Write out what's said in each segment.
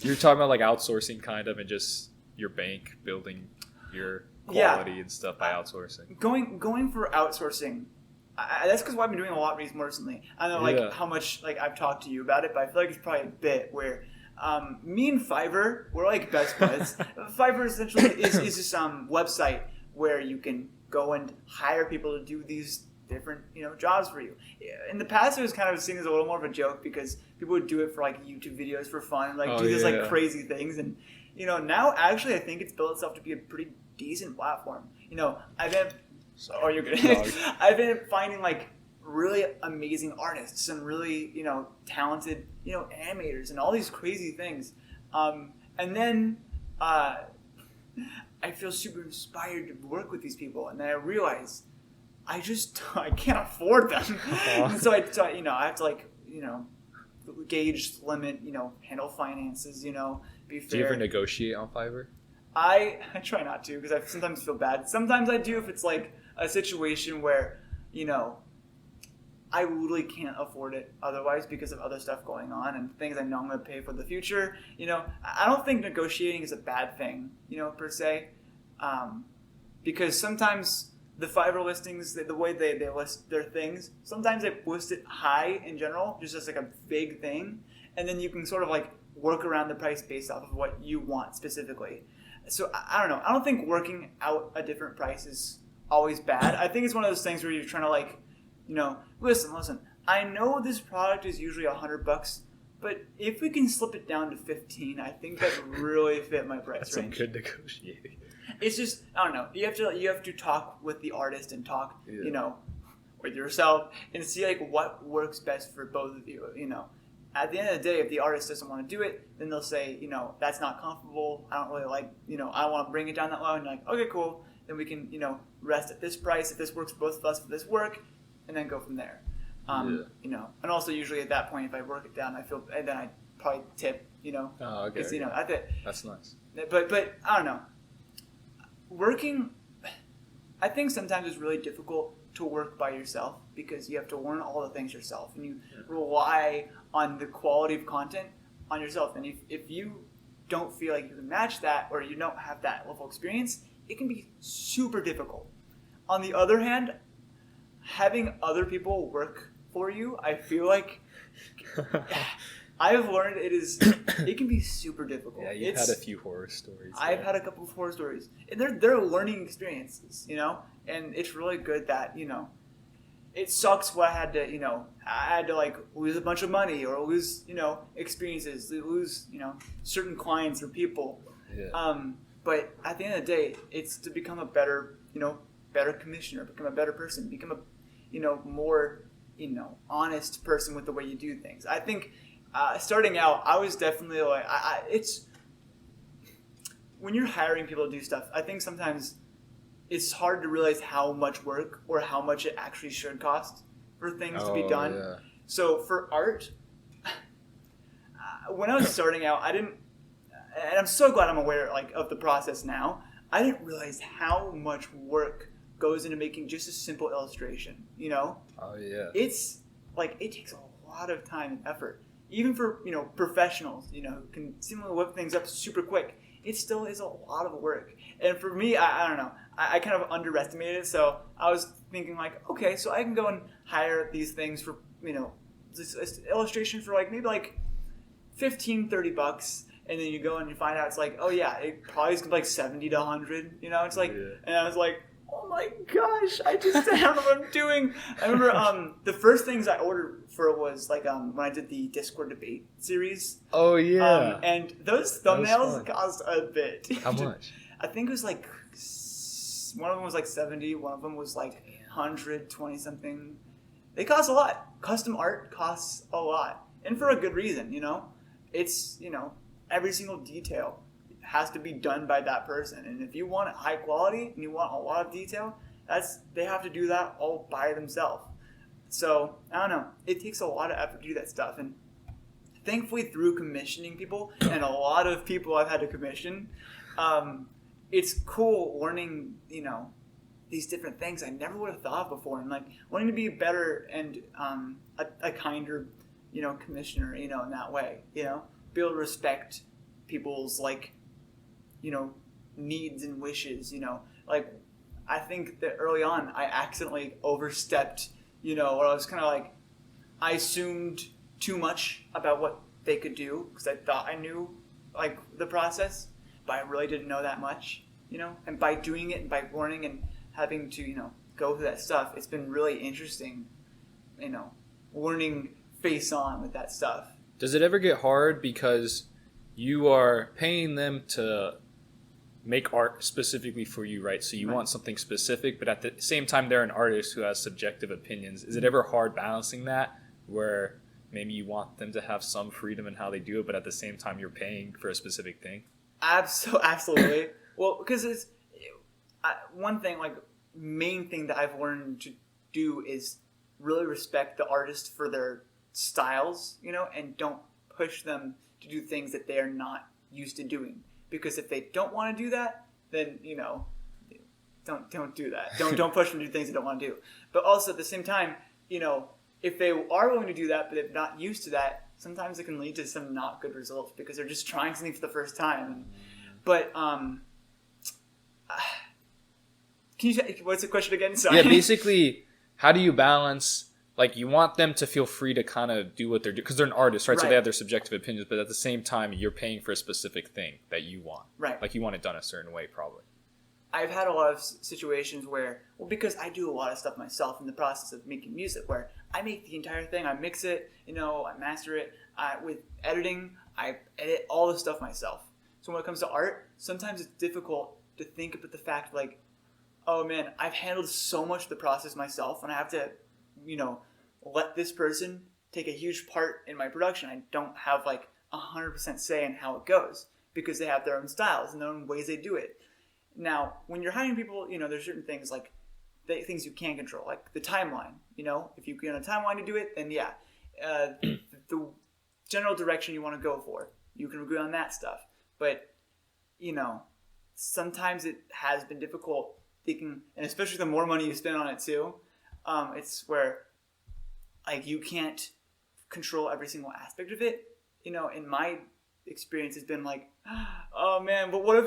You're talking about like outsourcing kind of, and just your bank building your quality and stuff by outsourcing. Going for outsourcing. That's because I've been doing a lot more recently. I don't know how much I've talked to you about it, but I feel like it's probably a bit where me and Fiverr, we're like best buds. Fiverr essentially is this website where you can go and hire people to do these different jobs for you. In the past, it was kind of seen as a little more of a joke because people would do it for YouTube videos for fun, do these crazy things, and now actually I think it's built itself to be a pretty decent platform. I've been you're good. I've been finding really amazing artists and really talented animators and all these crazy things, and then I feel super inspired to work with these people, and then I realize I can't afford them. And so I have to gauge, limit, handle finances, be fair. Do you ever negotiate on Fiverr? I try not to because I sometimes feel bad. Sometimes I do if it's a situation where, I literally can't afford it otherwise because of other stuff going on and things I know I'm going to pay for the future. I don't think negotiating is a bad thing, per se, because sometimes the Fiverr listings, the way they list their things, sometimes they list it high in general, just as a big thing, and then you can sort of work around the price based off of what you want specifically. So I don't know. I don't think working out a different price is always bad. I think it's one of those things where you're trying to listen. I know this product is usually $100, but if we can slip it down to 15, I think that would really fit my price range. That's some good negotiating. It's just, I don't know. You have to talk with the artist and talk, with yourself and see what works best for both of you. At the end of the day, if the artist doesn't want to do it, then they'll say, that's not comfortable. I don't really I want to bring it down that low. And you're like, okay, cool. Then we can, rest at this price if this works for both of us for this work, and then go from there. And also usually at that point, if I work it down, then I probably tip, Oh, okay. Because, that's nice. But I don't know. Working, I think sometimes it's really difficult to work by yourself because you have to learn all the things yourself and you rely on the quality of content on yourself. And if you don't feel like you can match that or you don't have that level of experience, it can be super difficult. On the other hand, having other people work for you, I feel like I've learned it can be super difficult. Yeah, you've had a few horror stories. I've had a couple of horror stories. And they're learning experiences, and it's really good that, it sucks what I had to lose a bunch of money or lose, experiences, lose, certain clients or people. Yeah. But at the end of the day, it's to become a better commissioner, become a better person, become a, more, honest person with the way you do things. I think starting out, I was definitely it's when you're hiring people to do stuff, I think sometimes it's hard to realize how much work or how much it actually should cost for things to be done. Yeah. So for art, when I was starting out, I didn't, and I'm so glad I'm aware of the process now. I didn't realize how much work goes into making just a simple illustration. Oh yeah. It's it takes a lot of time and effort. Even for, professionals, who can seemingly whip things up super quick, it still is a lot of work. And for me, I don't know, I kind of underestimated it. So I was thinking okay, so I can go and hire these things for, this illustration for maybe $15, $30. And then you go and you find out it's oh yeah, it probably is $70 to $100. It's and I was oh my gosh, I don't know what I'm doing. I remember the first things I ordered for was when I did the Discord debate series. Oh yeah. And those thumbnails cost a bit. How much? I think it was one of them was 70, one of them was 120 something. They cost a lot. Custom art costs a lot. And for a good reason, It's, every single detail has to be done by that person. And if you want high quality and you want a lot of detail, they have to do that all by themselves. So, I don't know. It takes a lot of effort to do that stuff. And thankfully through commissioning people, and a lot of people I've had to commission, it's cool learning, these different things I never would have thought of before. And wanting to be better and a kinder, commissioner, in that way, be able to respect people's like, you know, needs and wishes, you know, like I think that early on I accidentally overstepped, you know, where I was kind of like, I assumed too much about what they could do because I thought I knew like the process, but I really didn't know that much, you know, and by doing it and by learning and having to, you know, go through that stuff, it's been really interesting, you know, learning face on with that stuff. Does it ever get hard because you are paying them to make art specifically for you, right? So you want something specific, but at the same time, they're an artist who has subjective opinions. Is it ever hard balancing that where maybe you want them to have some freedom in how they do it, but at the same time, you're paying for a specific thing? Absolutely. Well, because it's one thing, like main thing that I've learned to do is really respect the artist for their styles, you know, and don't push them to do things that they are not used to doing. Because if they don't want to do that, then, you know, don't do that. Don't push them to do things they don't want to do. But also at the same time, you know, if they are willing to do that, but they're not used to that, sometimes it can lead to some not good results because they're just trying something for the first time. But what's the question again? Sorry. Yeah, basically, how do you balance? Like, you want them to feel free to kind of do what they're doing because they're an artist, right? So they have their subjective opinions, but at the same time, you're paying for a specific thing that you want. Right. Like, you want it done a certain way, probably. I've had a lot of situations where, well, because I do a lot of stuff myself in the process of making music, where I make the entire thing, I mix it, you know, I master it. With editing, I edit all the stuff myself. So when it comes to art, sometimes it's difficult to think about the fact, like, oh man, I've handled so much of the process myself, and I have to, you know, let this person take a huge part in my production. I don't have like 100% say in how it goes because they have their own styles and their own ways they do it. Now, when you're hiring people, you know, there's certain things like things you can't control, like the timeline. You know, if you get on a timeline to do it, then yeah, the general direction you want to go for, you can agree on that stuff. But, you know, sometimes it has been difficult thinking, and especially the more money you spend on it too, it's where like you can't control every single aspect of it. You know, in my experience has been like, oh man, but what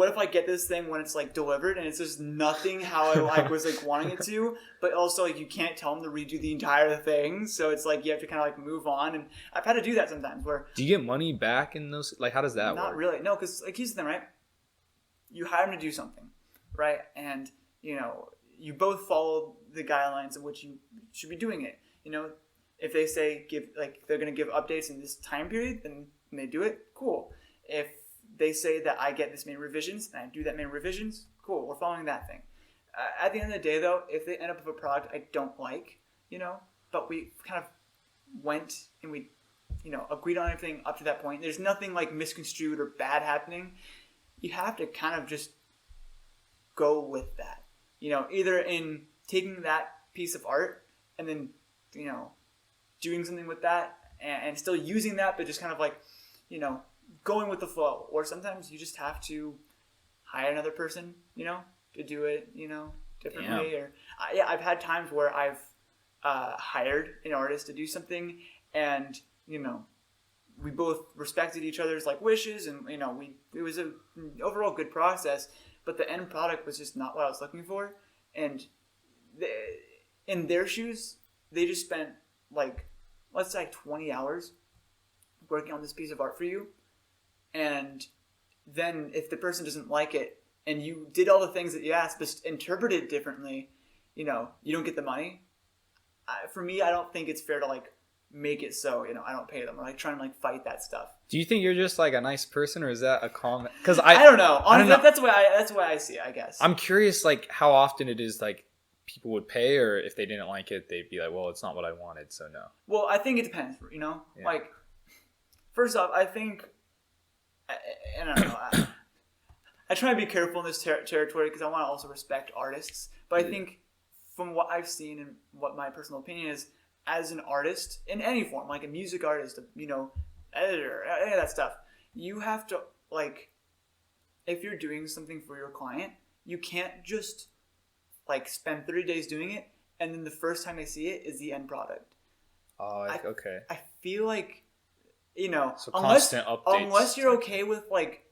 if I get this thing when it's like delivered and it's just nothing how I like was like wanting it to, but also like you can't tell them to redo the entire thing, so it's like you have to kind of like move on. And I've had to do that sometimes. Where do you get money back in those? Like, how does that work? Not really, no, because like here's the thing, right? You hire them to do something, right? And you know you both follow the guidelines in which you should be doing it. You know, if they say they're going to give updates in this time period, then they do it. Cool. If they say that I get this many revisions and I do that many revisions, cool. We're following that thing. At the end of the day, though, if they end up with a product I don't like, you know, but we kind of went and we, you know, agreed on everything up to that point. There's nothing like misconstrued or bad happening. You have to kind of just go with that. You know, either in taking that piece of art and then, you know, doing something with that and still using that, but just kind of like, you know, going with the flow. Or sometimes you just have to hire another person, you know, to do it, you know, differently. Or I've had times where I've hired an artist to do something, and you know, we both respected each other's like wishes, and you know, it was an overall good process. But the end product was just not what I was looking for, and in their shoes, they just spent like, let's say 20 hours working on this piece of art for you. And then if the person doesn't like it and you did all the things that you asked but interpreted it differently, you know, you don't get the money. For me, I don't think it's fair to like make it so, you know, I don't pay them or like trying to like fight that stuff. Do you think you're just like a nice person, or is that a comment? Because I don't know. Honestly, that's the way I see it, I guess. I'm curious like how often it is like people would pay, or if they didn't like it, they'd be like, well, it's not what I wanted, so no. Well, I think it depends, you know? Yeah. Like, first off, I think, I don't know, I try to be careful in this territory because I want to also respect artists. But I think from what I've seen and what my personal opinion is, as an artist, in any form, like a music artist, you know, editor, any of that stuff, you have to, like, if you're doing something for your client, you can't just like spend 30 days doing it and then the first time they see it is the end product. Oh, okay. I feel like you know, So unless constant updates. unless you're okay with like,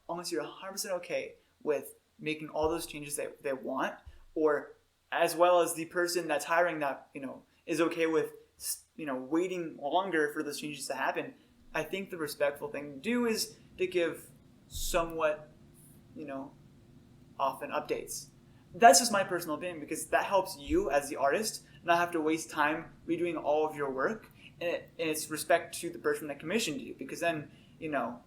unless you're 100% okay with making all those changes they want, or as well as the person that's hiring that, you know, is okay with, you know, waiting longer for those changes to happen. I think the respectful thing to do is to give somewhat, you know, often updates. That's just my personal opinion, because that helps you as the artist not have to waste time redoing all of your work, and it's respect to the person that commissioned you, because then, you know,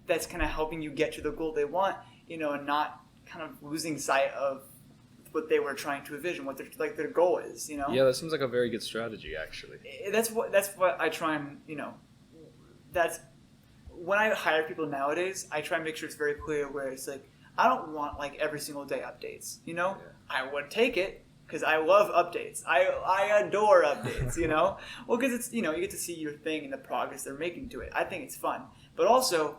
that's kind of helping you get to the goal they want, you know, and not kind of losing sight of what they were trying to envision, what their goal is, you know. Yeah, that seems like a very good strategy, actually. That's what I try and, you know, that's when I hire people nowadays. I try and make sure it's very clear where it's like, I don't want like every single day updates, you know. Yeah. I would take it because I love updates. I adore updates, you know. Well, because it's, you know, you get to see your thing and the progress they're making to it. I think it's fun, but also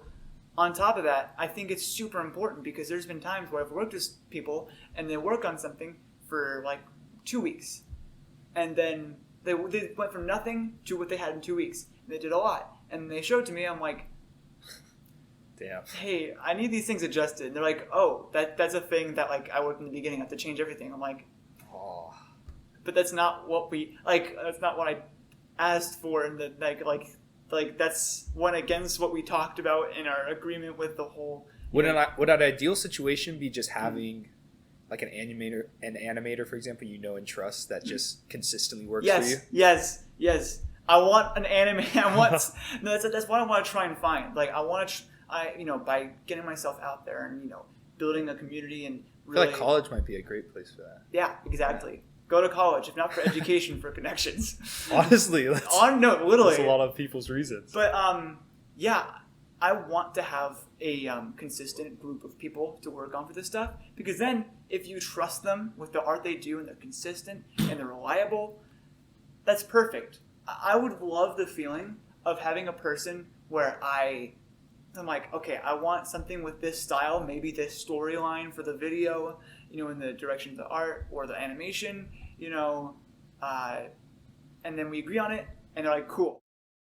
on top of that, I think it's super important, because there's been times where I've worked with people and they work on something for like 2 weeks, and then they went from nothing to what they had in 2 weeks. They did a lot, and they showed it to me. I'm like, damn. Hey, I need these things adjusted. And they're like, oh, that's a thing that like I worked in the beginning. I have to change everything. I'm like, Oh. but that's not what that's not what I asked for, and like that's went against what we talked about in our agreement with the whole. Would an ideal situation be just having like an animator, for example, you know and trust, that just consistently works for you? Yes. I want an anime. No, that's what I want to try and find. Like I want to, you know, by getting myself out there and, you know, building a community and really. I feel like college might be a great place for that. Yeah, exactly. Go to college, if not for education, for connections. Honestly, literally. That's a lot of people's reasons. But yeah, I want to have a consistent group of people to work on for this stuff, because then if you trust them with the art they do and they're consistent and they're reliable, that's perfect. I would love the feeling of having a person where I'm like, okay, I want something with this style, maybe this storyline for the video, you know, in the direction of the art or the animation, you know, and then we agree on it, and they're like, cool.